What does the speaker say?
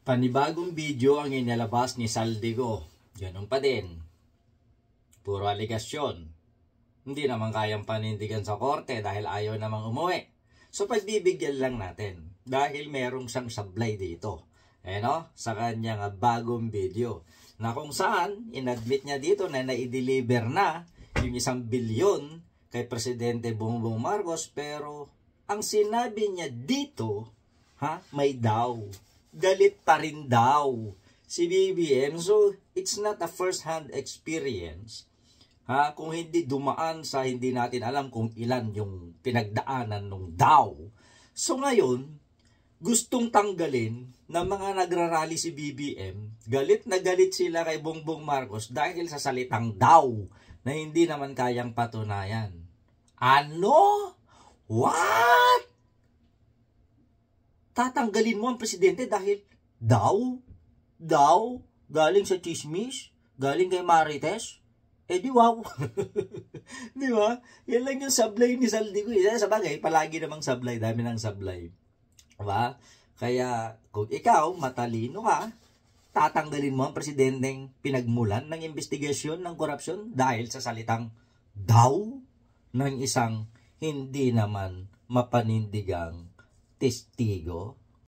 Panibagong video ang inilabas ni Saldigo. Ganun pa din. Puro aligasyon. Hindi naman kayang panindigan sa korte dahil ayaw namang umuwi. So pagbibigyan lang natin dahil merong siyang sablay dito. Sa kanyang bagong video. Na kung saan, inadmit niya dito na na-deliver na yung 1 bilyon kay Presidente Bongbong Marcos. Pero ang sinabi niya dito, may daw. Galit pa rin daw si BBM. So, it's not a first-hand experience. Kung hindi dumaan sa hindi natin alam kung ilan yung pinagdaanan nung daw. So, ngayon, gustong tanggalin ng mga nagrarally si BBM. Galit na galit sila kay Bongbong Marcos dahil sa salitang daw na hindi naman kayang patunayan. Ano? What? Tatanggalin mo ang presidente dahil daw, galing sa chismis, galing kay Marites, di wow. Di ba? Yan lang yung sablay ni Saldigo. Sa bagay, palagi namang sablay, dami ng sablay. Diba? Kaya, kung ikaw, matalino ka, tatanggalin mo ang presidenteng pinagmulan ng investigasyon ng korupsyon dahil sa salitang daw ng isang hindi naman mapanindigang testigo.